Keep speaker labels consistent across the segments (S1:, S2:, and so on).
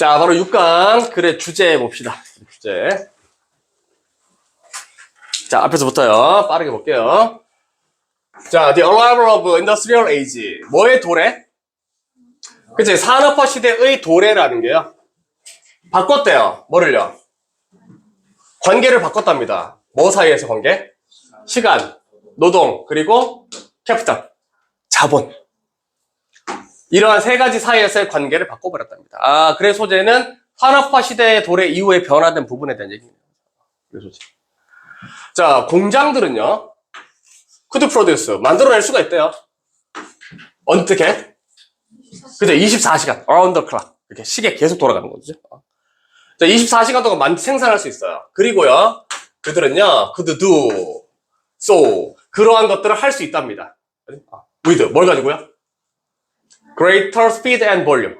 S1: 자, 바로 6강 글의 주제 봅시다. 주제. 자, 앞에서부터요. 빠르게 볼게요. 자, The Arrival of Industrial Age. 뭐의 도래? 그치? 산업화 시대의 도래라는 게요. 바꿨대요. 뭐를요? 관계를 바꿨답니다. 뭐 사이에서 관계? 시간, 노동, 그리고 캐피탈, 자본. 이러한 세 가지 사이에서의 관계를 바꿔버렸답니다. 아, 그래 소재는 산업화 시대의 도래 이후에 변화된 부분에 대한 얘기입니다. 그래 소재. 자, 공장들은요, could produce, 만들어낼 수가 있대요. 어떻게? 그죠? 24시간, around the clock. 이렇게 시계 계속 돌아가는 거죠. 자, 24시간 동안 생산할 수 있어요. 그리고요, 그들은요, could do, so, 그러한 것들을 할 수 있답니다. with, 뭘 가지고요? greater speed and volume.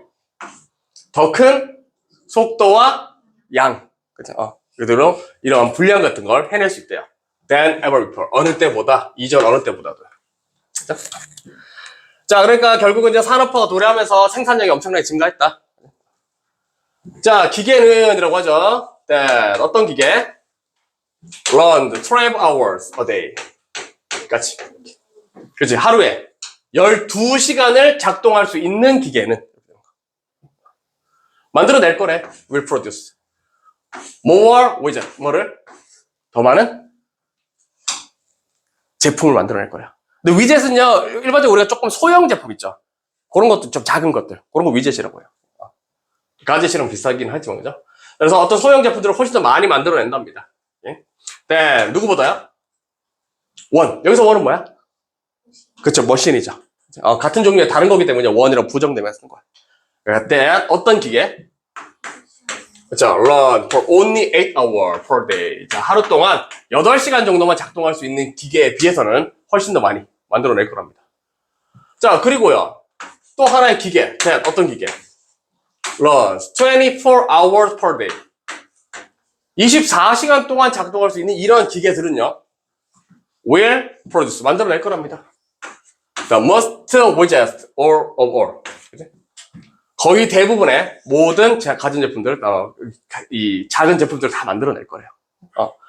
S1: 더 큰 속도와 양. 그죠? 그대로 이런 분량 같은 걸 해낼 수 있대요. than ever before. 어느 때보다, 이전 어느 때보다도. 그죠? 자, 그러니까 결국은 이제 산업화가 도래하면서 생산량이 엄청나게 증가했다. 자, 기계는 이라고 하죠. that 어떤 기계? runs 12 hours a day. 같이. 그치? 하루에 12시간을 작동할 수 있는 기계는 만들어낼 거래. will produce more widget. 뭐를? 더 많은 제품을 만들어낼 거야. 근데 위젯은요, 일반적으로 우리가 조금 소형 제품 있죠. 그런 것도 좀 작은 것들. 그런 거 위젯이라고 해요. 가젯이랑 비슷하긴 하지만, 그죠? 그래서 어떤 소형 제품들을 훨씬 더 많이 만들어낸답니다. 예? 네, 누구보다요? 원. 여기서 원은 뭐야? 그쵸, 머신이죠. 같은 종류의 다른 거기 때문에 원이라고 부정되면 쓰는 거야. 그러니까 어떤 기계? 그쵸, run for only 8 hours per day. 자, 하루 동안 8시간 정도만 작동할 수 있는 기계에 비해서는 훨씬 더 많이 만들어낼 거랍니다. 자, 그리고요, 또 하나의 기계. 어떤 기계? runs 24 hours per day. 24시간 동안 작동할 수 있는 이런 기계들은요, will produce, 만들어낼 거랍니다. The most widgets of all. 거의 대부분의 모든 가전제품들, 이 작은 제품들을 다 만들어낼 거예요.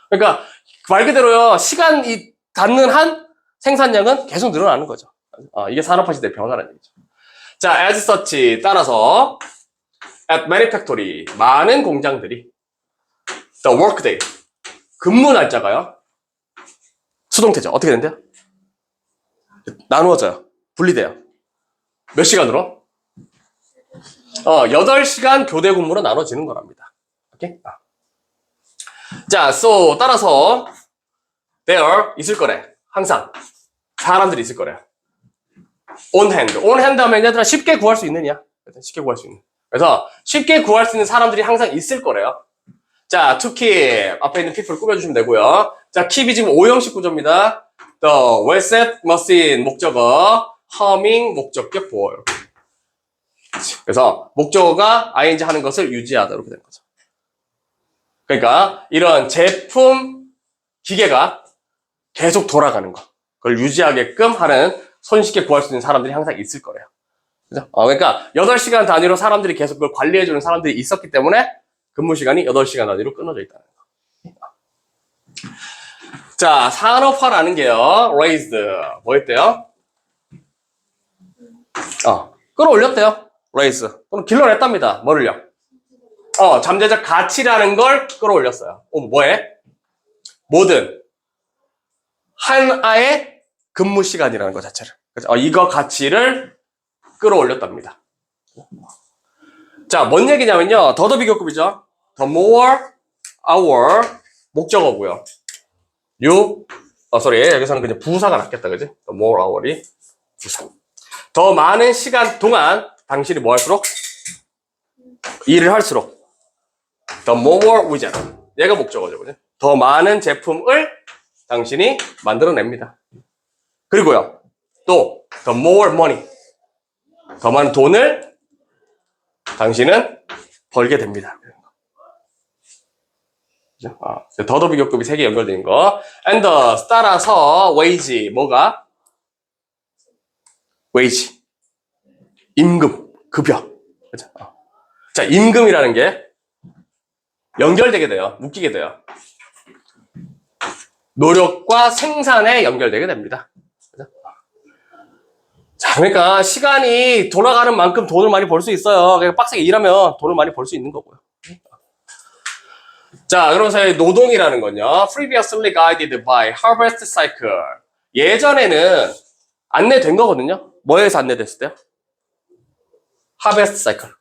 S1: 그러니까 말 그대로요, 시간이 닿는 한 생산량은 계속 늘어나는 거죠. 이게 산업화 시대의 변화라는 얘기죠. 자, as such, 따라서 at many factory, 많은 공장들이 the workday, 근무 날짜가요, 수동태죠. 어떻게 된대요? 나누어져요. 분리돼요. 몇 시간으로? 8시간 교대 근무로 나눠지는 거랍니다. 오케이? 자, so, 따라서, there, 있을 거래. 항상. 사람들이 있을 거래. on hand. on hand 하면 얘들아 쉽게 구할 수 있느냐? 쉽게 구할 수 있는. 그래서 쉽게 구할 수 있는 사람들이 항상 있을 거래요. 자, to keep. 앞에 있는 people 꾸며주시면 되고요. 자, keep이 지금 5형식 구조입니다. the well set machine 목적어, humming 목적격 보어. 그래서 목적어가 ing 하는 것을 유지하다 이렇게 되는 거죠. 그러니까 이런 제품 기계가 계속 돌아가는 거, 그걸 유지하게끔 하는 손쉽게 구할 수 있는 사람들이 항상 있을 거래요. 그죠? 그러니까 8시간 단위로 사람들이 계속 그걸 관리해주는 사람들이 있었기 때문에 근무 시간이 8시간 단위로 끊어져 있다는 거. 자, 산업화라는 게요, raised 뭐였대요? 끌어올렸대요. raise. 또는 길러냈답니다. 뭐를요? 잠재적 가치라는 걸 끌어올렸어요. 뭐에? 모든 하나의 근무 시간이라는 것 자체를. 그렇죠? 이거 가치를 끌어올렸답니다. 자, 뭔 얘기냐면요, 더더 비교급이죠. the more hour 목적어고요. 여기서는 그냥 부사가 낫겠다, 그지? the more hour이 부사. 더 많은 시간 동안 당신이 뭐 할수록? 일을 할수록 the more widget. 얘가 목적어죠, 그지? 더 많은 제품을 당신이 만들어냅니다. 그리고요, 또 the more money. 더 많은 돈을 당신은 벌게 됩니다. 더더 비교급이 3개 연결되어 있는 거. and 따라서 wage, 뭐가? wage. 임금, 급여. 그죠? 자, 임금이라는 게 연결되게 돼요. 묶이게 돼요. 노력과 생산에 연결되게 됩니다. 자, 그러니까 시간이 돌아가는 만큼 돈을 많이 벌 수 있어요. 그러니까 빡세게 일하면 돈을 많이 벌 수 있는 거고요. 자, 그러면서 노동이라는 건요. Previously guided by harvest cycle. 예전에는 안내된 거거든요. 뭐에서 안내됐을 때요? harvest cycle.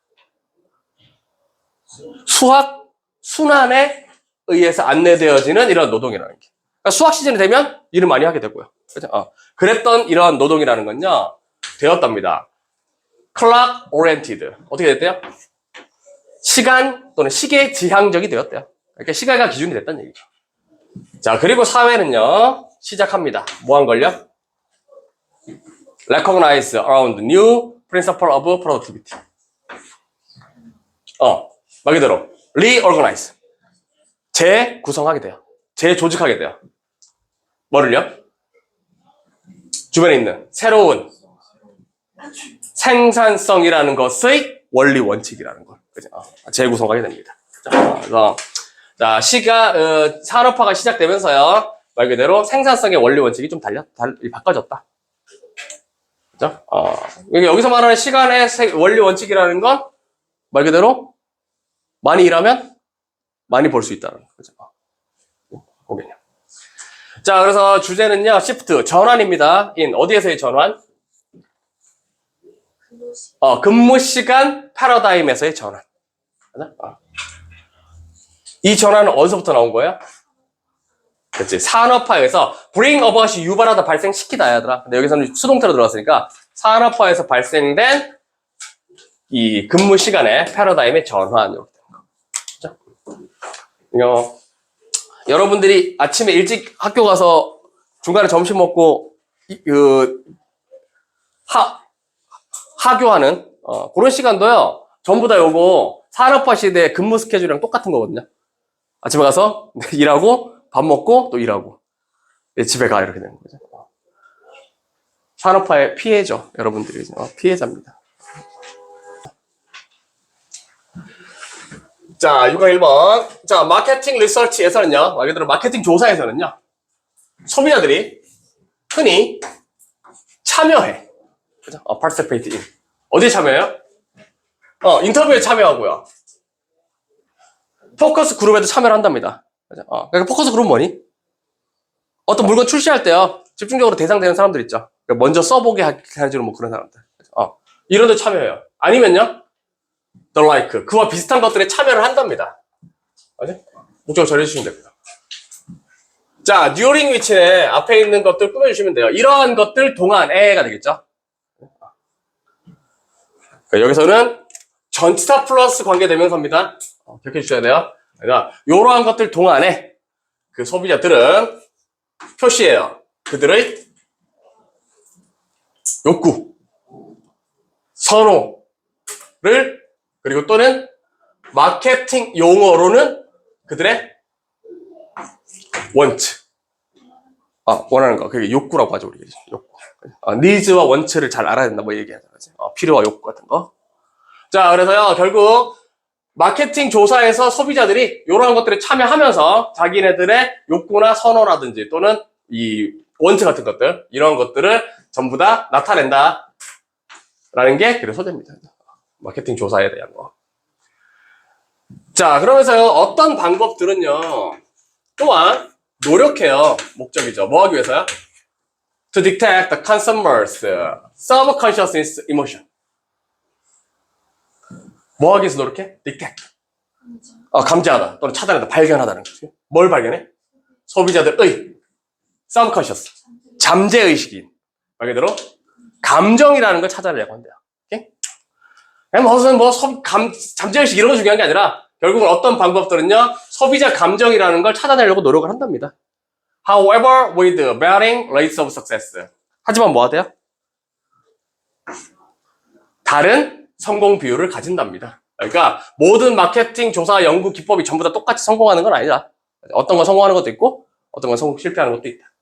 S1: 수확 순환에 의해서 안내되어지는 이런 노동이라는 게. 그러니까 수확 시즌이 되면 일을 많이 하게 되고요. 그렇죠? 그랬던 이런 노동이라는 건요. 되었답니다. clock oriented. 어떻게 됐대요? 시간 또는 시계 지향적이 되었대요. 그러니까 시간과 기준이 됐다는 얘기죠. 자, 그리고 사회는요. 시작합니다. 뭐 한 걸요? Recognize around new principle of productivity. 말 그대로 reorganize. 재구성하게 돼요. 재조직하게 돼요. 뭐를요? 주변에 있는 새로운 생산성이라는 것의 원리 원칙이라는 걸 재구성하게 됩니다. 그래서 자, 산업화가 시작되면서요. 말 그대로 생산성의 원리 원칙이 좀 바꿔졌다. 그죠? 여기서 말하는 시간의 원리 원칙이라는 건 말 그대로 많이 일하면 많이 벌 수 있다는 거죠. 오케이요. 자, 그래서 주제는요, 시프트, 전환입니다. 어디에서의 전환? 근무 시간 패러다임에서의 전환. 이 전환은 어디서부터 나온 거예요? 그렇지. 산업화에서 bring about이 유발하다 발생시키다 하더라. 근데 여기서는 수동태로 들어갔으니까 산업화에서 발생된 이 근무 시간의 패러다임의 전환 이렇게 되는 거. 여러분들이 아침에 일찍 학교 가서 중간에 점심 먹고 하교하는 그런 시간도요. 전부 다 요거 산업화 시대의 근무 스케줄이랑 똑같은 거거든요. 아침에 가서 일하고 밥 먹고 또 일하고 집에 가 이렇게 되는 거죠. 산업화의 피해죠. 여러분들이 피해자입니다. 자, 6강 1번. 자, 마케팅 리서치에서는요. 말 그대로 마케팅 조사에서는요. 소비자들이 흔히 참여해. 그죠? participate in. 어디에 참여해요? 인터뷰에 참여하고요. 포커스 그룹에도 참여를 한답니다. 그죠? 그러니까 포커스 그룹은 뭐니? 어떤 물건 출시할 때요. 집중적으로 대상되는 사람들 있죠. 그러니까 먼저 써보게 해주는 뭐 그런 사람들. 이런 데 참여해요. 아니면요. the like. 그와 비슷한 것들에 참여를 한답니다. 맞지? 목적을 처리해주시면 됩니다. 자, during which에 앞에 있는 것들 꾸며주시면 돼요. 이러한 것들 동안에가 되겠죠. 여기서는 전치사 플러스 관계대명사입니다. 기억해 주셔야 돼요. 그러니까 이러한 것들 동안에 그 소비자들은 표시해요. 그들의 욕구, 선호를 그리고 또는 마케팅 용어로는 그들의 want. 원하는 거. 그게 욕구라고 하죠, 우리. 욕구. 니즈와 원츠를 잘 알아야 된다, 뭐 얘기하는 거지. 필요와 욕구 같은 거. 자, 그래서요, 결국, 마케팅 조사에서 소비자들이 이러한 것들에 참여하면서 자기네들의 욕구나 선호라든지 또는 이 원츠 같은 것들, 이런 것들을 전부 다 나타낸다. 라는 게 그래 소재입니다. 마케팅 조사에 대한 거. 자, 그러면서요, 어떤 방법들은요, 또한 노력해요. 목적이죠. 뭐 하기 위해서요? To detect the consumer's subconscious emotion. 뭐 하기 위해서 노력해? detect. 감지하다 또는 찾아낸다, 발견하다는 거죠. 뭘 발견해? 소비자들의 subconscious, 잠재의식인 말 그대로 감정이라는 걸 찾아내려고 한대요. 오케이? 무슨 잠재의식 이런 거 중요한 게 아니라 결국은 어떤 방법들은요, 소비자 감정이라는 걸 찾아내려고 노력을 한답니다. However, with varying rates of success. 하지만 뭐 하대요? 다른 성공 비율을 가진답니다. 그러니까 모든 마케팅 조사 연구 기법이 전부 다 똑같이 성공하는 건 아니다. 어떤 건 성공하는 것도 있고 어떤 건 실패하는 것도 있다.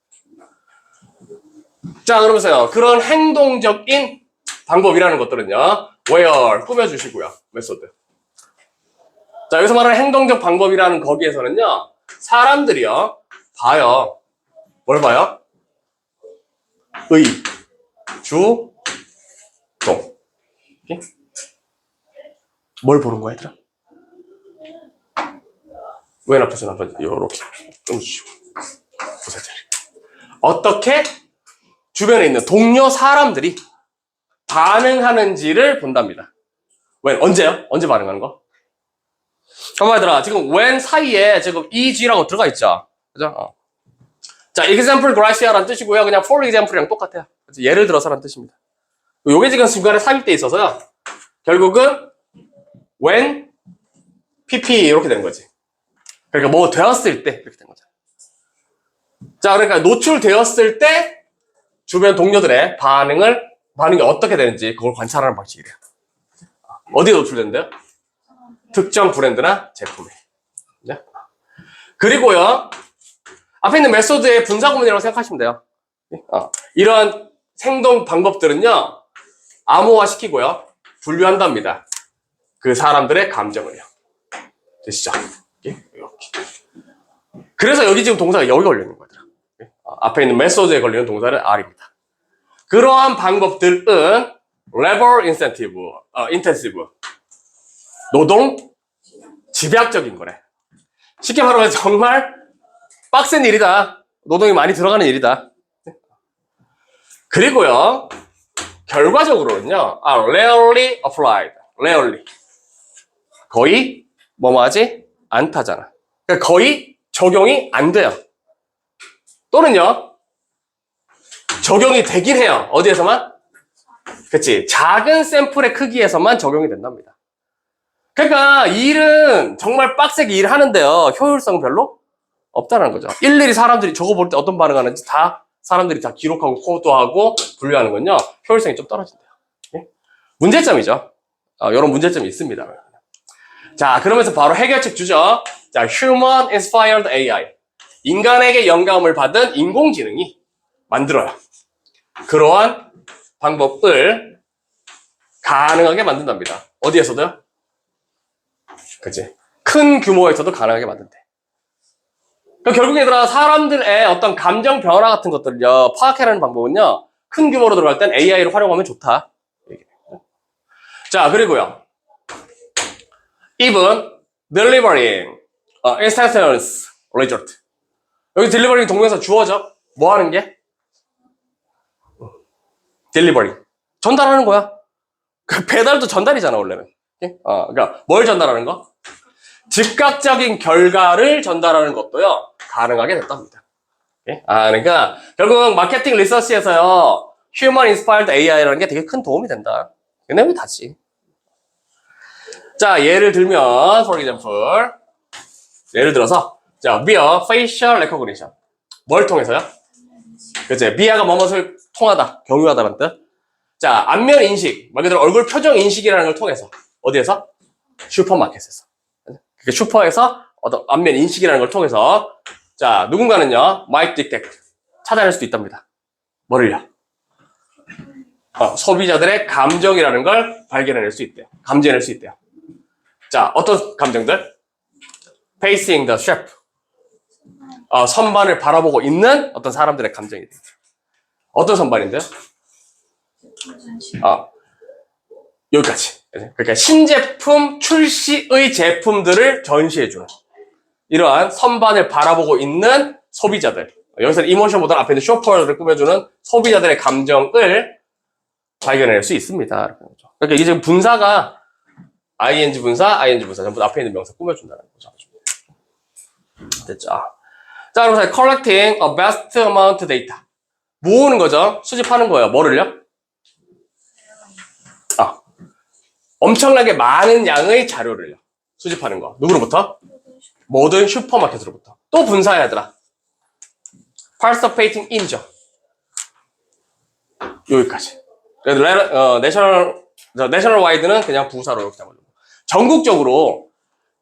S1: 자, 그러면서요, 그런 행동적인 방법이라는 것들은요, where 꾸며주시고요, 메소드. 자, 여기서 말하는 행동적 방법이라는 거기에서는요, 사람들이요, 봐요. 뭘 봐요? 의, 주, 동. 오케이? 뭘 보는 거야, 얘들아? 왼 앞에서 한번 요렇게 끊어주시고 부사자리. 어떻게 주변에 있는 동료 사람들이 반응하는지를 본답니다. 웬 언제요? 언제 반응하는 거? 한번 얘들아, 지금 when 사이에 지금 eg라고 들어가 있죠? 그죠? 자, example Gracia라는 뜻이고요. 그냥 for example이랑 똑같아요. 예를 들어서라는 뜻입니다. 요게 지금 중간에 삽입돼 있어서요. 결국은 when pp 이렇게 되는 거지. 그러니까 뭐 되었을 때 이렇게 된 거죠. 자, 그러니까 노출되었을 때 주변 동료들의 반응이 어떻게 되는지 그걸 관찰하는 방식이래요. 어디에 노출된대요? 특정 브랜드나 제품에. 네? 그리고요, 앞에 있는 메소드의 분사 구문이라고 생각하시면 돼요. 이러한 행동 방법들은요, 암호화시키고요, 분류한답니다. 그 사람들의 감정을요. 되시죠? 이렇게. 그래서 여기 지금 동사가 여기 걸려있는 거더라. 앞에 있는 메소드에 걸리는 동사는 R입니다. 그러한 방법들은 labor intensive, 노동 집약적인 거래. 쉽게 말하면 정말 빡센 일이다. 노동이 많이 들어가는 일이다. 그리고요, 결과적으로는요, rarely applied. rarely. 거의 뭐뭐하지 않다잖아. 그러니까 거의 적용이 안 돼요. 또는요, 적용이 되긴 해요. 어디에서만? 그치. 작은 샘플의 크기에서만 적용이 된답니다. 그러니까 일은 정말 빡세게 일하는데요, 효율성은 별로 없다는 거죠. 일일이 사람들이 저거 볼 때 어떤 반응하는지 다 사람들이 다 기록하고 코드하고 분류하는 건요, 효율성이 좀 떨어진대요. 문제점이죠. 이런 문제점이 있습니다. 자, 그러면서 바로 해결책 주죠. 자, Human Inspired AI. 인간에게 영감을 받은 인공지능이 만들어요. 그러한 방법을 가능하게 만든답니다. 어디에서도요? 그치? 큰 규모에서도 가능하게 만든대. 그러니까 결국 얘들아, 사람들의 어떤 감정 변화 같은 것들을요, 파악해내는 방법은요, 큰 규모로 들어갈 땐 AI를 활용하면 좋다. 자, 그리고요, even delivering instantaneous result. 여기 delivering 동명사 주어죠? 뭐 하는 게? delivering. 전달하는 거야. 그 배달도 전달이잖아, 원래는. 그러니까 뭘 전달하는 거? 즉각적인 결과를 전달하는 것도요, 가능하게 됐답니다. 그러니까 결국 마케팅 리서치에서요, Human Inspired AI라는 게 되게 큰 도움이 된다. 그 내용이 다지. 자, 예를 들면, for example, 예를 들어서, 자, via facial recognition. 뭘 통해서요? 그치? via가 뭐뭇을 통하다, 경유하다는 뜻. 자, 안면 인식, 말 그대로 얼굴 표정 인식이라는 걸 통해서, 어디에서? 슈퍼마켓에서. 그러니까 슈퍼에서 어떤 안면 인식이라는 걸 통해서, 자, 누군가는요, might detect, 찾아낼 수도 있답니다. 뭐를요? 소비자들의 감정이라는 걸 발견해낼 수 있대요. 감지해낼 수 있대요. 자, 어떤 감정들? Facing the chef. 선반을 바라보고 있는 어떤 사람들의 감정이 되죠. 어떤 선반인데요? 여기까지. 그러니까 신제품 출시의 제품들을 전시해주는 이러한 선반을 바라보고 있는 소비자들. 여기서는 이모션보다 앞에 있는 쇼퍼를 꾸며주는 소비자들의 감정을 발견해낼 수 있습니다. 그러니까 이게 지금 분사가 ing 분사 전부 앞에 있는 명사 꾸며준다는 거죠. 됐죠? 자, 그럼 collecting a vast amount data. 모으는 거죠. 수집하는 거예요. 뭐를요? 엄청나게 많은 양의 자료를요. 수집하는 거. 누구로부터? 모든 슈퍼마켓으로부터. 또 분사해야 하더라. participating in죠. 여기까지. 내셔널 와이드는 그냥 부사로 이렇게 잡아주고. 전국적으로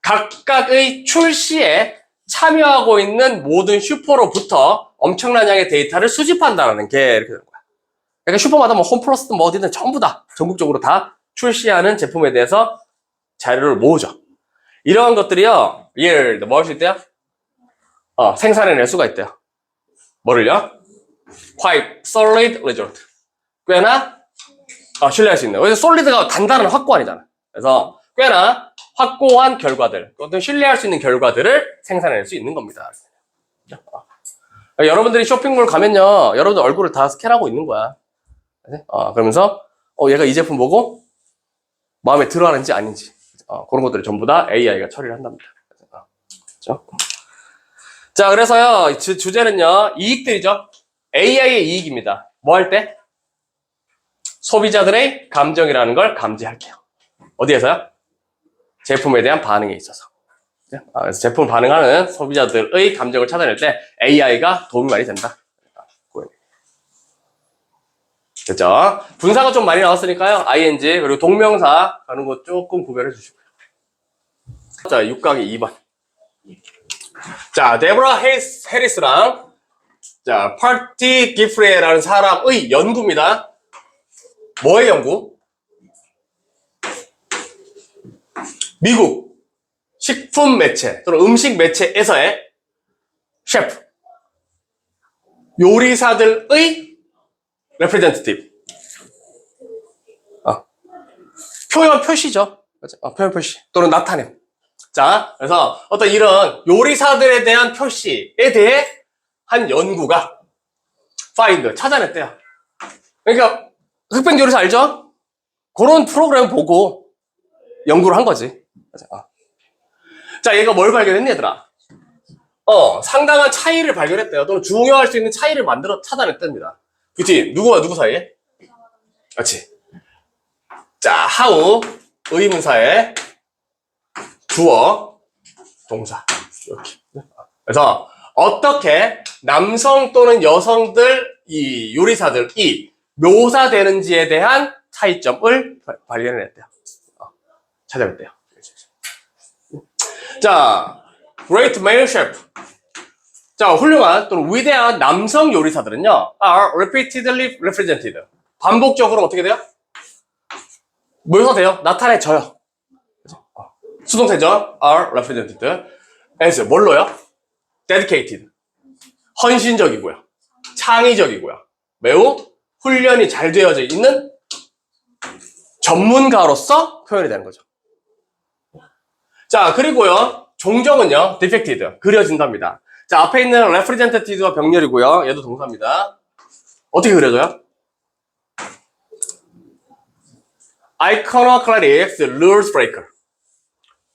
S1: 각각의 출시에 참여하고 있는 모든 슈퍼로부터 엄청난 양의 데이터를 수집한다는 게 이렇게 되는 거야. 그러니까 슈퍼마다 뭐 홈플러스든 뭐 어디든 전부 다 전국적으로 다 출시하는 제품에 대해서 자료를 모으죠. 이러한 것들이요, yield, 뭐 할 수 있대요? 생산해낼 수가 있대요. 뭐를요? quite solid result. 꽤나 신뢰할 수 있는. 그래서 solid가 단단한 확고한이잖아. 그래서 꽤나 확고한 결과들, 어떤 신뢰할 수 있는 결과들을 생산해낼 수 있는 겁니다. 여러분들이 쇼핑몰 가면요, 여러분들 얼굴을 다 스캔하고 있는 거야. 그러면서 얘가 이 제품 보고 마음에 들어하는지 아닌지 그런 것들을 전부 다 AI가 처리를 한답니다. 그렇죠? 자, 그래서요, 주제는요, 이익들이죠. AI의 이익입니다. 뭐 할 때? 소비자들의 감정이라는 걸 감지할게요. 어디에서요? 제품에 대한 반응에 있어서. 그래서 제품 반응하는 소비자들의 감정을 찾아낼 때 AI가 도움이 많이 된다. 됐죠? 분사가 좀 많이 나왔으니까요. ing, 그리고 동명사 가는 거 조금 구별해 주시고요. 자, 6강의 2번. 자, 데보라 해리스랑 자, 파티 기프레라는 사람의 연구입니다. 뭐의 연구? 미국 식품 매체 또는 음식 매체에서의 셰프, 요리사들의 representative. 표현 표시죠. 표현 표시 또는 나타냄. 자, 그래서 어떤 이런 요리사들에 대한 표시에 대해 한 연구가 find, 찾아냈대요. 그러니까 흑백 요리사 알죠? 그런 프로그램 보고 연구를 한 거지. 자, 얘가 뭘 발견했니, 얘들아? 상당한 차이를 발견했대요. 또는 중요할 수 있는 차이를 찾아냈답니다. 그치? 누구와 누구 사이에? 그렇지. 자, how, 의문사에 주어, 동사. 이렇게. 그래서 어떻게 남성 또는 여성들, 이 요리사들이 묘사되는지에 대한 차이점을 발견해냈대요. 찾아냈대요. 자, great male chef. 자, 훌륭한 또는 위대한 남성 요리사들은요, are repeatedly represented. 반복적으로 어떻게 돼요? 묘사돼요? 나타내져요. 수동태죠? are represented. as 뭘로요? dedicated. 헌신적이고요. 창의적이고요. 매우 훈련이 잘 되어져 있는 전문가로서 표현이 되는 거죠. 자, 그리고요, 종정은요, defected. 그려진답니다. 자, 앞에 있는 representative가 병렬이고요. 얘도 동사입니다. 어떻게 그려져요? iconoclastics rules breaker.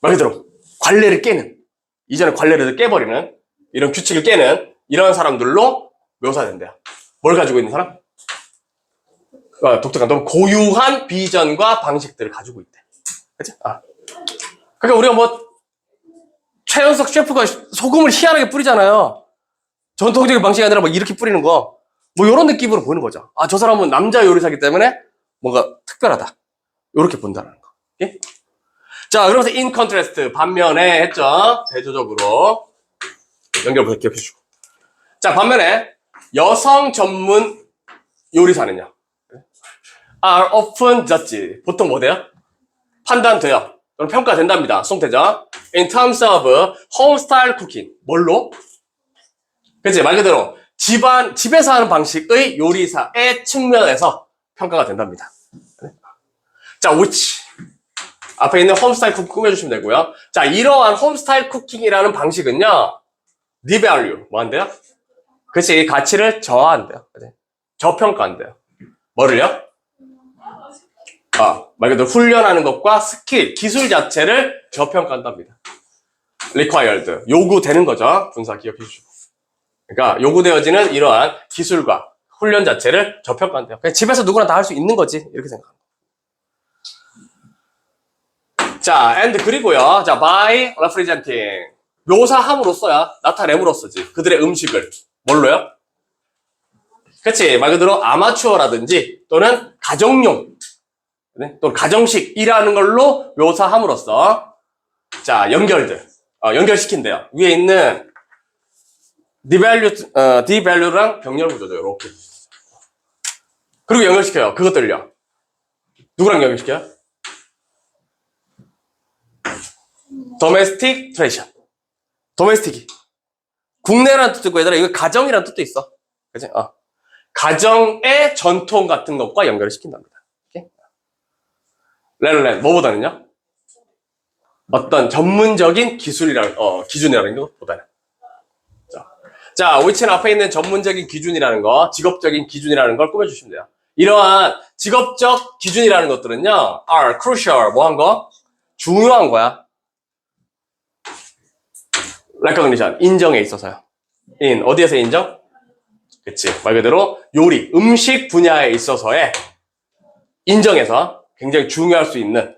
S1: 말 그대로 관례를 깨는, 이전에 관례를 깨버리는, 이런 규칙을 깨는 이런 사람들로 묘사된대요. 뭘 가지고 있는 사람? 독특한, 너무 고유한 비전과 방식들을 가지고 있대. 그치? 그러니까 우리가 뭐 최연석 셰프가 소금을 희한하게 뿌리잖아요. 전통적인 방식이 아니라 막 이렇게 뿌리는 거. 뭐 이런 느낌으로 보는 거죠. 저 사람은 남자 요리사기 때문에 뭔가 특별하다. 이렇게 본다는 거. 예? 자, 그러면서 in contrast, 반면에 했죠. 대조적으로. 연결 기억해 주시고. 자, 반면에 여성 전문 요리사는요. are often judged. 보통 뭐 돼요? 판단돼요. 또는 평가된답니다. 수동태죠. in terms of home style cooking. 뭘로? 그치? 말 그대로 집에서 하는 방식의 요리사의 측면에서 평가가 된답니다. 자, which. 앞에 있는 홈스타일 쿠킹 꾸며주시면 되고요. 자, 이러한 홈스타일 쿠킹이라는 방식은요, devalue. 뭐 한대요? 그치, 가치를 저하한대요. 저평가한대요. 뭐를요? 말 그대로 훈련하는 것과 스킬, 기술 자체를 저평가한답니다. required. 요구되는 거죠. 분사 기억해 주시고. 그러니까 요구되어지는 이러한 기술과 훈련 자체를 저평가한대요. 그냥 집에서 누구나 다 할 수 있는 거지. 이렇게 생각합니다. 자, and 그리고요. 자, by representing. 묘사함으로써야 나타냄으로써지. 그들의 음식을. 뭘로요? 그치. 말 그대로 아마추어라든지 또는 가정용. 네? 또는 가정식이라는 걸로 묘사함으로써. 자, 연결시킨대요. 위에 있는 devalue랑 병렬 구조죠. 이렇게. 그리고 연결시켜요. 그것들요. 누구랑 연결시켜요? domestic tradition. domestic이 국내라는 뜻도 있고 얘들아 이거 가정이라는 뜻도 있어. 그치? 가정의 전통 같은 것과 연결을 시킨답니다. 렐렌 뭐보다는요? 어떤 전문적인 기준이라는 것보다는. 자, 위치는 앞에 있는 전문적인 기준이라는 거, 직업적인 기준이라는 걸 꾸며주시면 돼요. 이러한 직업적 기준이라는 것들은요, are crucial, 뭐 한 거? 중요한 거야. recognition, 인정에 있어서요. 어디에서 인정? 그치. 말 그대로 요리, 음식 분야에 있어서의 인정에서 굉장히 중요할 수 있는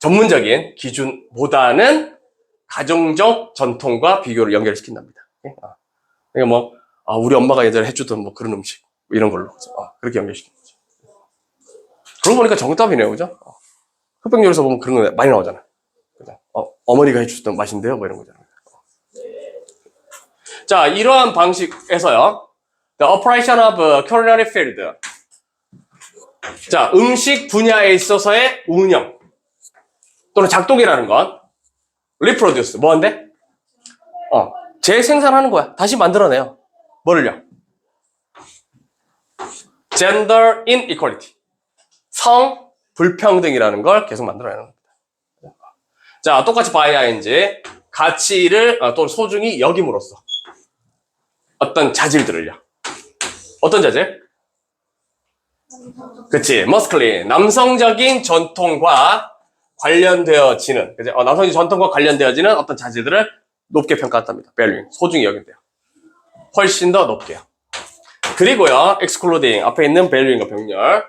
S1: 전문적인 기준보다는 가정적 전통과 비교를 연결시킨답니다. 그러니까 우리 엄마가 예전에 해주던 그런 음식, 이런 걸로. 그렇게 연결시키는 거죠. 그러고 보니까 정답이네요, 그죠? 흑백요리에서 보면 그런 거 많이 나오잖아. 그죠? 어머니가 해주셨던 맛인데요, 이런 거잖아요. 자, 이러한 방식에서요, the operation of culinary field. 자, 음식 분야에 있어서의 운영 또는 작동이라는 건 reproduce, 뭐한데? 재생산하는 거야. 다시 만들어내요. 뭐를요? gender inequality. 성 불평등이라는 걸 계속 만들어내는 겁니다. 자, 똑같이 by ing. 가치를 또는 소중히 여김으로써 어떤 자질들을요. 어떤 자질? 그치. masculine. 남성적인 전통과 관련되어지는, 그치? 남성적인 전통과 관련되어지는 어떤 자질들을 높게 평가한답니다. valuing. 소중히 여긴대요. 훨씬 더 높게요. 그리고요, excluding. 앞에 있는 valuing과 병렬.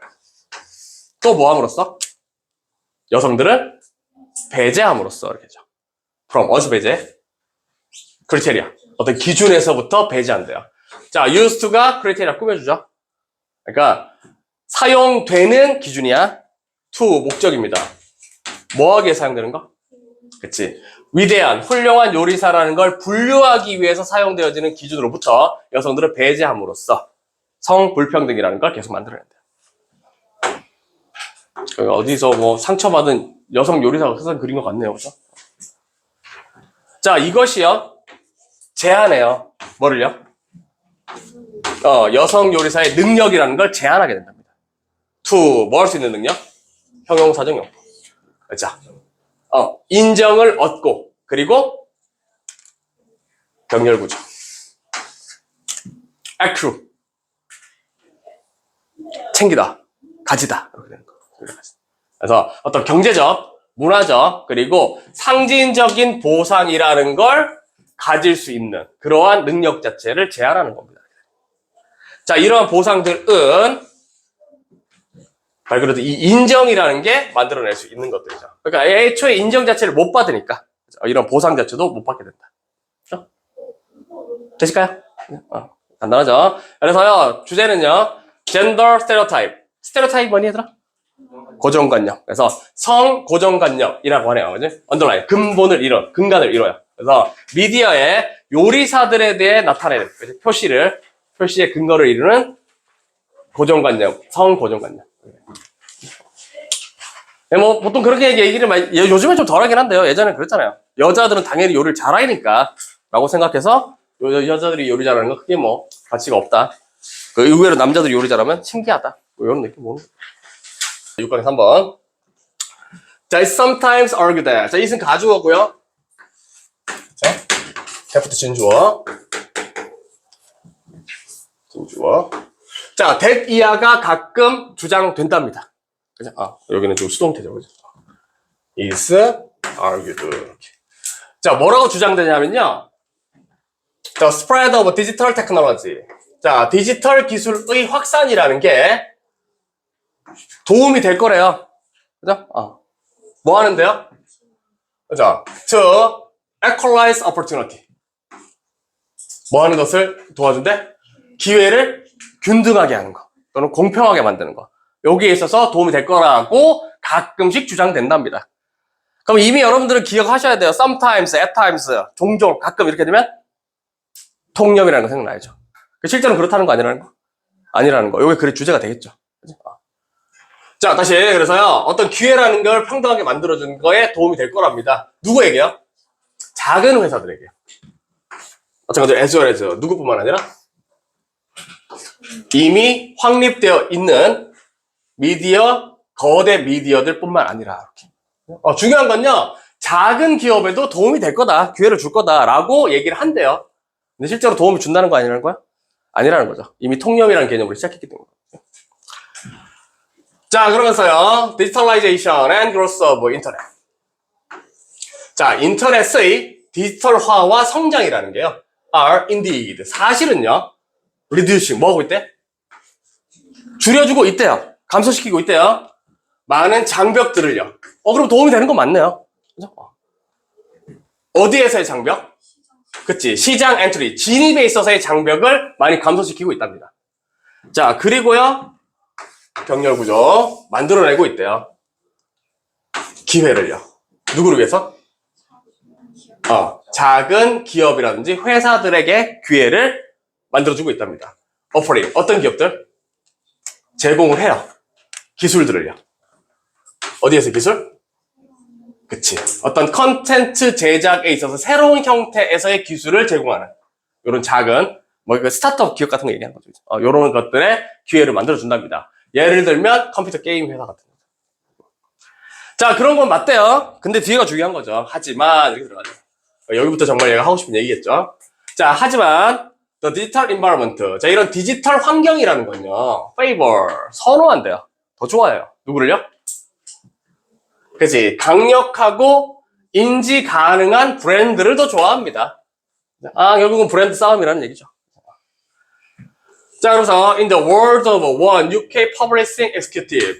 S1: 또 뭐 함으로써? 여성들을 배제함으로써, 이렇게죠. from, 어디서 배제? criteria. 어떤 기준에서부터 배제한대요. 자, used to가 criteria 꾸며주죠. 그러니까, 사용되는 기준이야. to, 목적입니다. 뭐하기에 사용되는 거? 그치. 위대한, 훌륭한 요리사라는 걸 분류하기 위해서 사용되어지는 기준으로부터 여성들을 배제함으로써 성불평등이라는 걸 계속 만들어낸대요. 어디서 상처받은 여성 요리사가 그래서 그린 것 같네요. 그죠? 자, 이것이요. 제한해요. 뭐를요? 여성 요리사의 능력이라는 걸 제한하게 된답니다. to, 뭐 할 수 있는 능력? 형용사정용. 자, 인정을 얻고, 그리고 병렬구조. accrue. 챙기다, 가지다. 이렇게 되는 거. 그래서 어떤 경제적, 문화적, 그리고 상징적인 보상이라는 걸 가질 수 있는 그러한 능력 자체를 제한하는 겁니다. 자, 이러한 보상들은 말 그대로 이 인정이라는 게 만들어낼 수 있는 것들이죠. 그러니까 애초에 인정 자체를 못 받으니까 이런 보상 자체도 못 받게 된다. 그렇죠? 되실까요? 간단하죠? 그래서요, 주제는요, gender stereotype. 스테레오타입 뭐니 얘들아? 고정관념. 그래서 성고정관념이라고 하네요. 그지? 언더라인. 근본을 이뤄. 근간을 이뤄요. 그래서 미디어의 요리사들에 대해 나타내는 표시의 근거를 이루는 고정관념, 성고정관념. 보통 그렇게 얘기를 요즘엔 좀 덜하긴 한데요. 예전에 그랬잖아요. 여자들은 당연히 요리를 잘하니까 라고 생각해서 여자들이 요리 잘하는 건 크게 가치가 없다. 의외로 남자들이 요리 잘하면 신기하다. 이런 느낌 보는 거예요. 6강에 3번. 자, it's sometimes argued that. 자, it은 가주어고요. 자, have 진주어. 자, that 이하가 가끔 주장된답니다. 그죠? 여기는 좀 수동태죠. 그죠? is argued. 이렇게. 자, 뭐라고 주장되냐면요. The spread of digital technology. 자, 디지털 기술의 확산이라는 게 도움이 될 거래요. 그죠? 뭐 하는데요? 그죠? To equalize opportunity. 뭐 하는 것을 도와준대? 기회를 균등하게 하는 거. 또는 공평하게 만드는 거. 여기에 있어서 도움이 될 거라고 가끔씩 주장된답니다. 그럼 이미 여러분들은 기억하셔야 돼요. sometimes, at times, 종종, 가끔 이렇게 되면 통념이라는 거 생각나야죠. 실제로는 그렇다는 거 아니라는 거? 아니라는 거. 여기 그래 주제가 되겠죠. 그치? 자, 다시. 그래서요, 어떤 기회라는 걸 평등하게 만들어주는 거에 도움이 될 거랍니다. 누구에게요? 작은 회사들에게. 마찬가지로 as well as 누구뿐만 아니라 이미 확립되어 있는 미디어, 거대 미디어들 뿐만 아니라 이렇게. 중요한 건요, 작은 기업에도 도움이 될 거다, 기회를 줄 거다라고 얘기를 한대요. 근데 실제로 도움을 준다는 거 아니라는 거야? 아니라는 거죠. 이미 통념이라는 개념으로 시작했기 때문에. 자, 그러면서요, 디지털라이제이션 and growth of 인터넷. 자, 인터넷의 디지털화와 성장이라는 게요, are indeed. 사실은요, reducing, 뭐 하고 있대? 줄여주고 있대요. 감소시키고 있대요. 많은 장벽들을요. 그럼 도움이 되는 건 맞네요. 그죠? 어디에서의 장벽? 그치. 시장 엔트리, 진입에 있어서의 장벽을 많이 감소시키고 있답니다. 자, 그리고요, 병렬 구조 만들어내고 있대요. 기회를요. 누구를 위해서? 작은 기업이라든지 회사들에게 기회를 만들어주고 있답니다. offering, 어떤 기업들? 제공을 해요. 기술들을요. 어디에서 기술? 그치. 어떤 컨텐츠 제작에 있어서 새로운 형태에서의 기술을 제공하는 이런 작은 그 스타트업 기업 같은 거 얘기하는 거죠. 이런 것들의 기회를 만들어준답니다. 예를 들면 컴퓨터 게임 회사 같은 거. 자, 그런 건 맞대요. 근데 뒤에가 중요한 거죠. 하지만 이렇게 들어가죠. 여기부터 정말 얘가 하고 싶은 얘기겠죠. 자, 하지만 the digital environment. 자, 이런 디지털 환경이라는 건요, favor, 선호한대요. 더 좋아해요. 누구를요? 그치. 강력하고 인지 가능한 브랜드를 더 좋아합니다. 결국은 브랜드 싸움이라는 얘기죠. 자, 그래서 in the words of one UK publishing executive.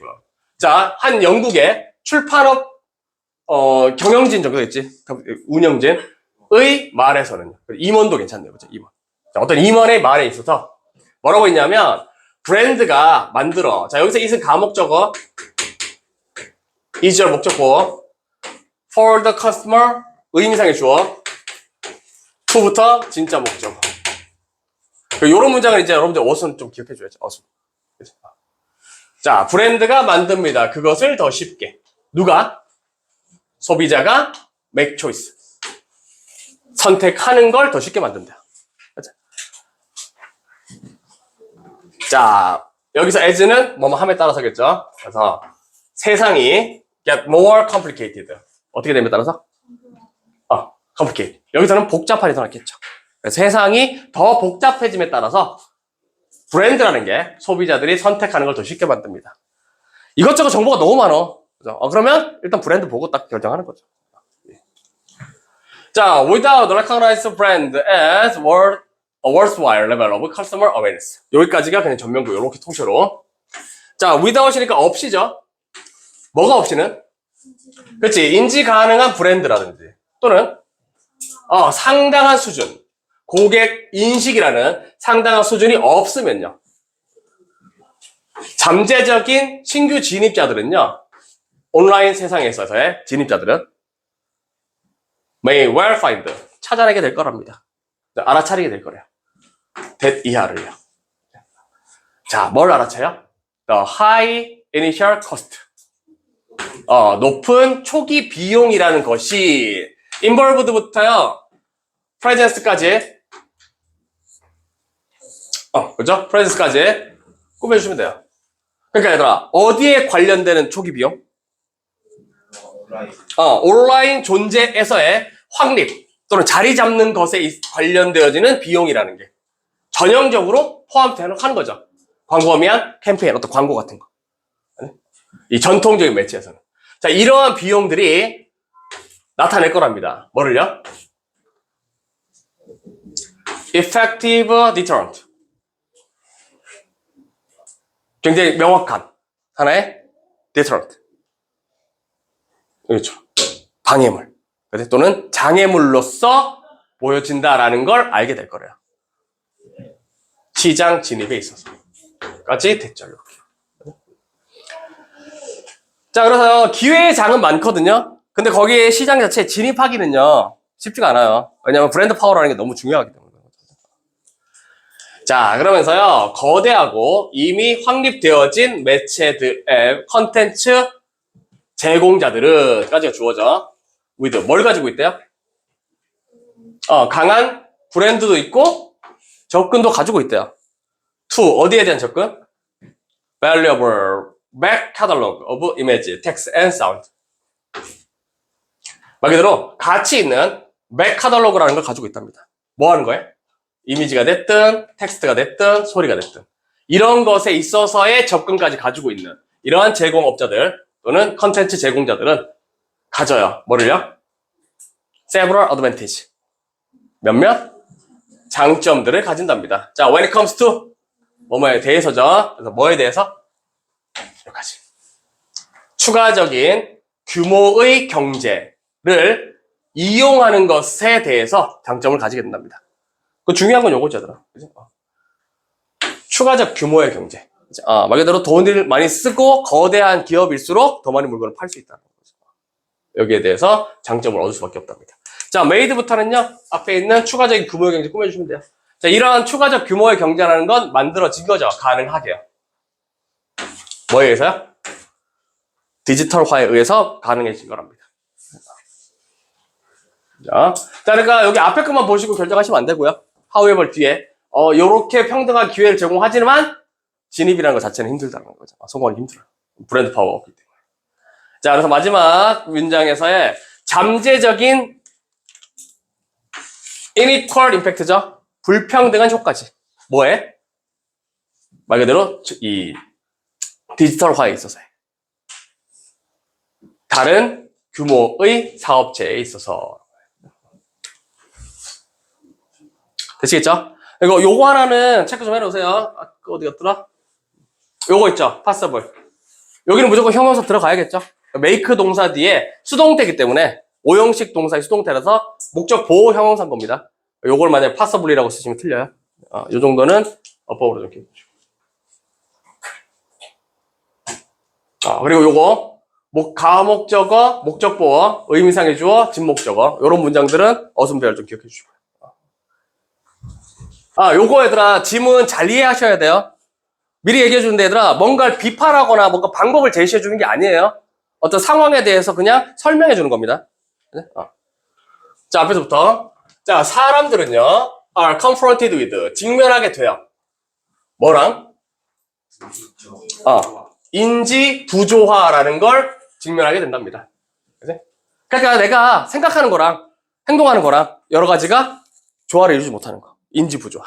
S1: 자, 한 영국의 출판업 경영진 정도 됐지. 운영진의 말에서는요. 임원도 괜찮네요. 그죠? 임원. 자, 어떤 임원의 말에 있어서 뭐라고 했냐면, 브랜드가 만들어. 자, 여기서 이은 가목적어. 2절 목적보. for the customer. 의미상의 주어. to부터 진짜 목적어. 요런 문장을 이제 여러분들 어순 좀 기억해줘야죠. 어순. 자, 브랜드가 만듭니다. 그것을 더 쉽게. 누가? 소비자가 make choice. 선택하는 걸 더 쉽게 만든다. 자, 여기서 as는 뭐뭐 함에 따라서겠죠. 그래서 세상이 get more complicated. 어떻게 되면 따라서? complicated. 여기서는 복잡하게 나겠죠. 세상이 더 복잡해짐에 따라서 브랜드라는 게 소비자들이 선택하는 걸 더 쉽게 만듭니다. 이것저것 정보가 너무 많아. 그죠? 그러면 일단 브랜드 보고 딱 결정하는 거죠. 자, without recognized brand as a worthwhile level of customer awareness. 여기까지가 그냥 전면부 이렇게 통째로. 자, without이니까 없이죠. 뭐가 없이는? 그렇지. 인지 가능한 브랜드라든지 또는 상당한 수준. 고객 인식이라는 상당한 수준이 없으면요. 잠재적인 신규 진입자들은요. 온라인 세상에서의 진입자들은 may well find. 찾아내게 될 거랍니다. 알아차리게 될 거래요. that 이하를요. 자, 뭘 알아차요? The high initial cost. 높은 초기 비용이라는 것이 involved부터요. presence까지 그죠? 프레젠스까지 꾸며주시면 돼요. 그러니까 얘들아, 어디에 관련되는 초기 비용? 온라인 존재에서의 확립 또는 자리 잡는 것에 관련되어지는 비용이라는 게 전형적으로 포함되는 하는 거죠. 광고하면 캠페인, 어떤 광고 같은 거. 이 전통적인 매체에서는. 자, 이러한 비용들이 나타낼 거랍니다. 뭐를요? Effective deterrent. 굉장히 명확한 하나의 deterrent. 그렇죠. 방해물. 또는 장애물로서 보여진다라는 걸 알게 될 거래요. 시장 진입에 있어서까지 됐죠. 이렇게. 자, 그래서 기회의 장은 많거든요. 근데 거기에 시장 자체에 진입하기는요, 쉽지가 않아요. 왜냐하면 브랜드 파워라는 게 너무 중요하기 때문에. 자, 그러면서요, 거대하고 이미 확립되어진 매체들의 컨텐츠 제공자들은 까지가 주어져. with 뭘 가지고 있대요? 강한 브랜드도 있고 접근도 가지고 있대요. to 어디에 대한 접근? valuable back catalog of image, text and sound. 말 그대로 가치 있는 back catalog라는 걸 가지고 있답니다. 뭐 하는 거예요? 이미지가 됐든 텍스트가 됐든 소리가 됐든 이런 것에 있어서의 접근까지 가지고 있는 이러한 제공업자들 또는 컨텐츠 제공자들은 가져요. 뭐를요? several advantage. 몇몇 장점들을 가진답니다. 자, when it comes to 뭐뭐에 대해서죠. 그래서 뭐에 대해서? 여기까지. 추가적인 규모의 경제를 이용하는 것에 대해서 장점을 가지게 된답니다. 그 중요한 건 요거죠, 얘들아. 추가적 규모의 경제. 말 그대로 돈을 많이 쓰고 거대한 기업일수록 더 많은 물건을 팔 수 있다는 거죠. 여기에 대해서 장점을 얻을 수밖에 없답니다. 자, 메이드부터는요, 앞에 있는 추가적인 규모의 경제 꾸며주시면 돼요. 자, 이러한 추가적 규모의 경제라는 건 만들어진 거죠. 가능하게요. 뭐에 의해서요? 디지털화에 의해서 가능해진 거랍니다. 자, 그러니까 여기 앞에 것만 보시고 결정하시면 안 되고요. however 뒤에 요렇게 평등한 기회를 제공하지만 진입이라는 것 자체는 힘들다는 거죠. 성공하기 힘들어요. 브랜드 파워가 없기 때문에. 자, 그래서 마지막 문장에서의 잠재적인 unequal impact죠. 불평등한 효과지. 뭐에? 말 그대로 이 디지털화에 있어서요. 다른 규모의 사업체에 있어서. 되시겠죠? 이거 요거 하나는 체크 좀 해놓으세요. 어디 갔더라? 요거 있죠? possible. 여기는 무조건 형용사 들어가야겠죠? make 동사 뒤에 수동태이기 때문에 오형식 동사의 수동태라서 목적 보호 형용사인 겁니다. 요걸 만약에 possible이라고 쓰시면 틀려요. 요 정도는 어법으로 좀 기억해주시고. 그리고 요거 가목적어, 목적보어, 의미상의 주어, 진목적어 요런 문장들은 어순배열 좀 기억해 주시고요. 요거 얘들아 지문 잘 이해하셔야 돼요. 미리 얘기해 주는데 얘들아 뭔가를 비판하거나 뭔가 방법을 제시해 주는 게 아니에요. 어떤 상황에 대해서 그냥 설명해 주는 겁니다. 자, 앞에서부터. 자, 사람들은요 are confronted with 직면하게 돼요. 뭐랑? 인지 부조화라는 걸 직면하게 된답니다. 그러니까 내가 생각하는 거랑 행동하는 거랑 여러 가지가 조화를 이루지 못하는 거. 인지 부조화.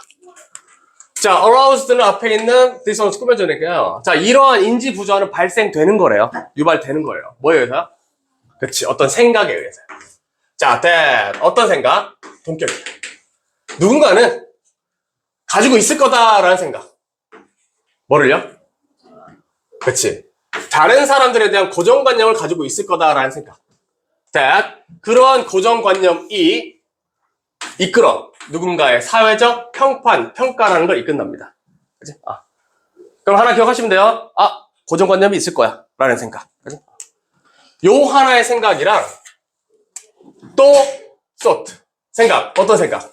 S1: 자, aroused는 앞에 있는 this one's 꾸며주니까요. 자, 이러한 인지 부조화는 발생되는 거래요. 유발되는 거예요. 뭐에 의해서? 그렇지. 어떤 생각에 의해서. 자, that. 어떤 생각? 동격이야. 누군가는 가지고 있을 거다라는 생각. 뭐를요? 그렇지. 다른 사람들에 대한 고정관념을 가지고 있을 거다라는 생각. that. 그러한 고정관념이 이끌어 누군가의 사회적 평가라는 걸 이끈답니다. 그치? 그럼 하나 기억하시면 돼요. 고정관념이 있을 거야. 라는 생각. 그치? 요 하나의 생각이랑 또 thought. 생각. 어떤 생각?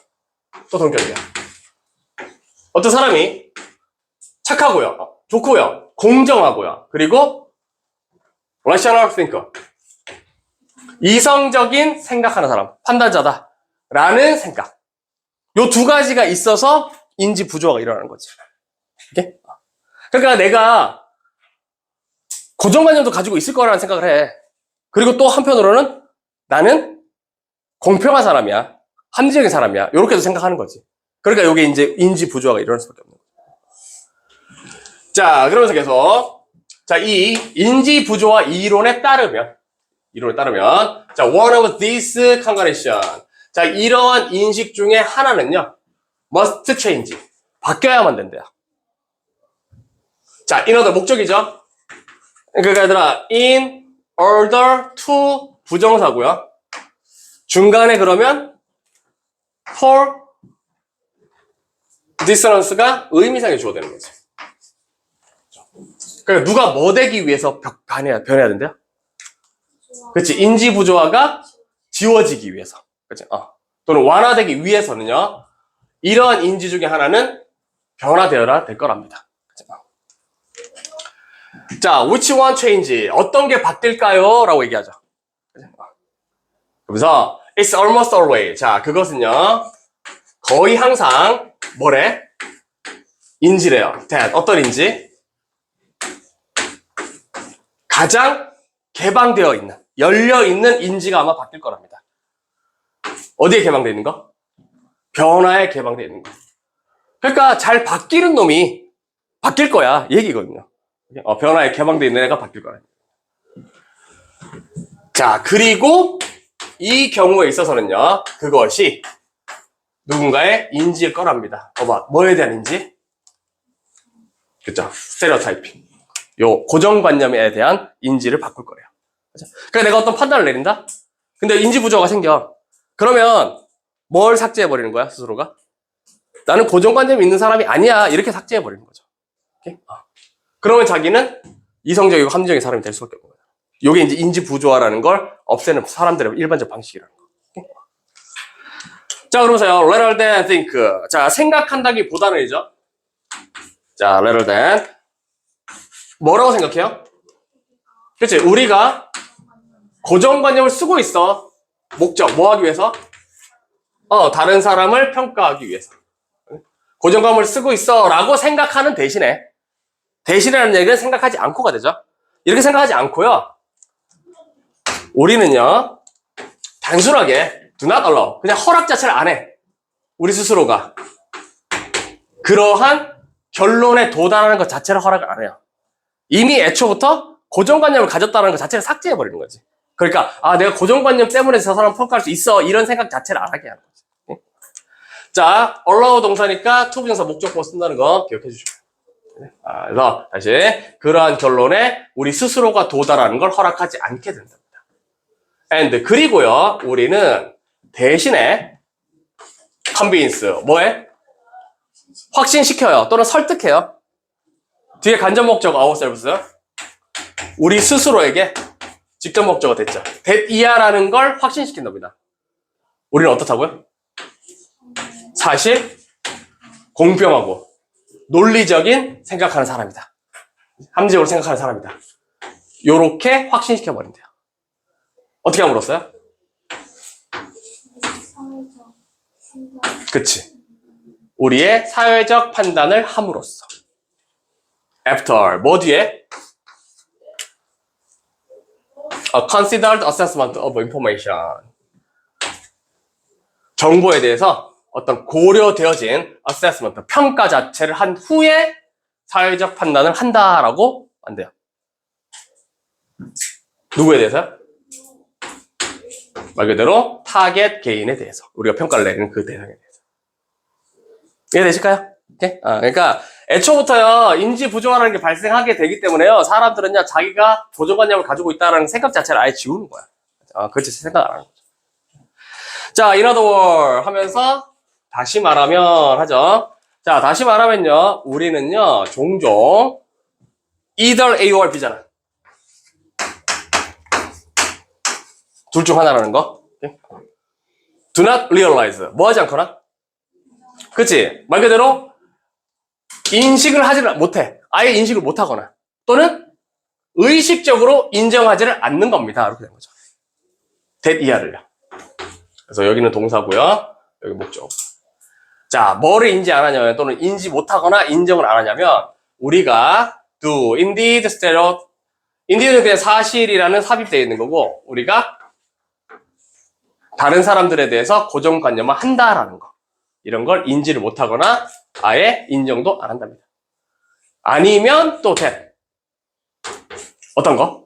S1: 또 동격이야. 어떤 사람이 착하고요. 좋고요. 공정하고요. 그리고 rational thinker. 이성적인 생각하는 사람. 판단자다. 라는 생각. 요 두 가지가 있어서 인지 부조화가 일어나는 거지. 오케이? 그러니까 내가 고정관념도 가지고 있을 거라는 생각을 해. 그리고 또 한편으로는 나는 공평한 사람이야. 합리적인 사람이야. 요렇게도 생각하는 거지. 그러니까 요게 이제 인지 부조화가 일어날 수밖에 없는 거지. 자, 그러면서 계속. 자, 이 인지 부조화 이론에 따르면, 자, one of these combination. 자, 이러한 인식 중에 하나는요, must change. 바뀌어야만 된대요. 자, in order 목적이죠. 그러니까 얘들아, in order to 부정사고요. 중간에 그러면 for dissonance가 의미상의 주어 되는 거지. 그러니까 누가 뭐 되기 위해서 변해야 된대요? 그렇지. 인지 부조화가 지워지기 위해서. 그렇지. 또는 완화되기 위해서는요. 이러한 인지 중에 하나는 변화되어야 될 거랍니다. 그렇지? 자, which one change? 어떤 게 바뀔까요? 라고 얘기하죠. 그래서 It's almost always. 자, 그것은요. 거의 항상 뭐래? 인지래요. that. 어떤 인지? 가장 개방되어 있는, 열려 있는 인지가 아마 바뀔 거랍니다. 어디에 개방되어 있는 거? 변화에 개방되어 있는 거. 그러니까 잘 바뀌는 놈이 바뀔 거야. 얘기거든요. 변화에 개방되어 있는 애가 바뀔 거야. 자, 그리고 이 경우에 있어서는요. 그것이 누군가의 인지일 거랍니다. 뭐에 대한 인지? 그죠? 스테레오타이핑. 요 고정관념에 대한 인지를 바꿀 거예요. 그죠? 그러니까 내가 어떤 판단을 내린다? 근데 인지 부조가 생겨. 그러면 뭘 삭제해버리는 거야, 스스로가? 나는 고정관념이 있는 사람이 아니야. 이렇게 삭제해버리는 거죠. 오케이? 그러면 자기는 이성적이고 합리적인 사람이 될 수밖에 없는 거예요. 요게 이제 인지 부조화라는 걸 없애는 사람들의 일반적 방식이라는 거. 오케이? 자, 그러면서요. rather than think. 자, 생각한다기보다는이죠. 자, rather than. 뭐라고 생각해요? 그치? 우리가 고정관념을 쓰고 있어. 목적, 뭐 하기 위해서? 다른 사람을 평가하기 위해서. 고정관념을 쓰고 있어. 라고 생각하는 대신이라는 얘기는 생각하지 않고가 되죠. 이렇게 생각하지 않고요. 우리는요, 단순하게, do not allow. 그냥 허락 자체를 안 해. 우리 스스로가. 그러한 결론에 도달하는 것 자체를 허락을 안 해요. 이미 애초부터 고정관념을 가졌다는 것 자체를 삭제해버리는 거지. 그러니까, 내가 고정관념 때문에 저 사람 평가할 수 있어. 이런 생각 자체를 안 하게 하는 거지. 자, allow 동사니까 to 부정사 목적보 쓴다는 거 기억해 주시고. 그래서 다시 그러한 결론에 우리 스스로가 도달하는 걸 허락하지 않게 된답니다. and 그리고요, 우리는 대신에 convince 뭐해? 확신시켜요. 또는 설득해요. 뒤에 간접 목적 ourselves. 우리 스스로에게 직접 목적어 됐죠. that 이하라는 걸 확신시킨답니다. 우리는 어떻다고요? 사실 공평하고 논리적인 생각하는 사람이다. 합리적으로 생각하는 사람이다. 요렇게 확신시켜버린대요. 어떻게 함으로써요? 그치. 우리의 사회적 판단을 함으로써. after, 뭐 뒤에? A considered assessment of information. 정보에 대해서 어떤 고려되어진 assessment, 평가 자체를 한 후에 사회적 판단을 한다라고 안 돼요. 누구에 대해서요? 말 그대로 타겟 개인에 대해서. 우리가 평가를 내리는 그 대상에 대해서. 이해되실까요? 오케이? 그러니까 애초부터요, 인지 부조화라는 게 발생하게 되기 때문에요, 사람들은요, 자기가 고정관념을 가지고 있다는 생각 자체를 아예 지우는 거야. 그렇지, 생각 안 하는 거죠. 자, in other words 하면서 다시 말하면 하죠. 자, 다시 말하면요, 우리는요, 종종 either A or B잖아. 둘 중 하나라는 거. Do not realize. 뭐 하지 않거나? 그치? 말 그대로 인식을 하지를 못해. 아예 인식을 못하거나 또는 의식적으로 인정하지를 않는 겁니다. 이렇게 된 거죠. that 이하를요. 그래서 여기는 동사고요. 여기 목적. 자, 뭐를 인지 안 하냐면 또는 인지 못하거나 인정을 안 하냐면 우리가 do, indeed, stereo. indeed는 그냥 사실이라는 삽입되어 있는 거고 우리가 다른 사람들에 대해서 고정관념을 한다라는 거. 이런 걸 인지를 못하거나 아예 인정도 안 한답니다. 아니면 또 that. 어떤 거?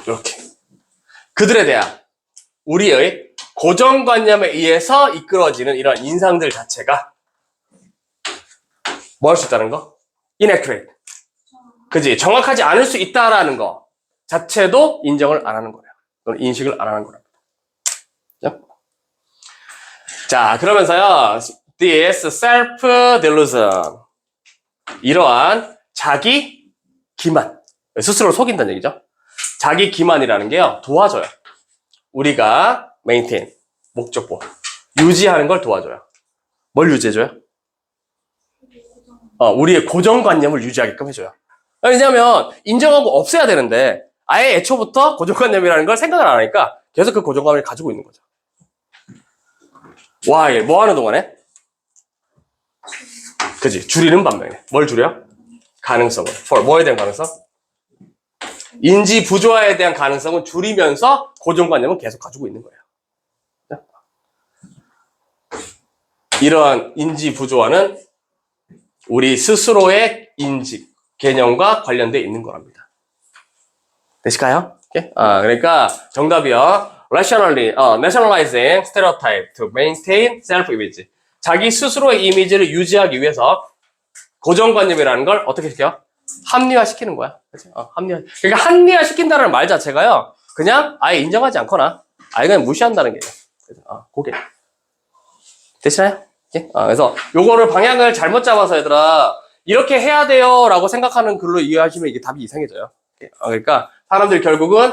S1: 이렇게. 그들에 대한 우리의 고정관념에 의해서 이끌어지는 이런 인상들 자체가 뭐 할 수 있다는 거? inaccurate. 그지? 정확하지 않을 수 있다라는 거 자체도 인정을 안 하는 거예요. 또는 인식을 안 하는 거랍니다. 자, 그러면서요, this self-delusion. 이러한 자기 기만. 스스로를 속인다는 얘기죠. 자기 기만이라는 게요, 도와줘요. 우리가 maintain, 목적보. 유지하는 걸 도와줘요. 뭘 유지해줘요? 우리의 고정관념을 유지하게끔 해줘요. 왜냐면, 인정하고 없애야 되는데, 아예 애초부터 고정관념이라는 걸 생각을 안 하니까 계속 그 고정관념을 가지고 있는 거죠. 와, 얘 뭐 하는 동안에? 그지? 줄이는 반면에. 뭘 줄여? 가능성을. for 뭐에 대한 가능성? 인지 부조화에 대한 가능성은 줄이면서 고정관념은 계속 가지고 있는 거예요. 이러한 인지 부조화는 우리 스스로의 인지, 개념과 관련되어 있는 거랍니다. 되실까요? 그러니까 정답이요. Rationalizing stereotype to maintain self-image. 자기 스스로의 이미지를 유지하기 위해서 고정관념이라는 걸 어떻게 시켜요? 합리화시키는 거야. 그치? 합리화. 그러니까 합리화시킨다는 말 자체가요. 그냥 아예 인정하지 않거나 아예 그냥 무시한다는 게. 그게. 되시나요? 그래서 요거를 방향을 잘못 잡아서 얘들아 이렇게 해야 돼요 라고 생각하는 글로 이해하시면 이게 답이 이상해져요. 그러니까 사람들이 결국은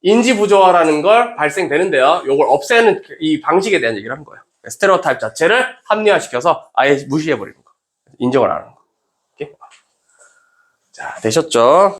S1: 인지부조화라는 걸 발생되는데요. 요걸 없애는 이 방식에 대한 얘기를 하는 거예요. 스테레오타입 자체를 합리화시켜서 아예 무시해버리는 거. 인정을 안 하는 거. 자, 되셨죠?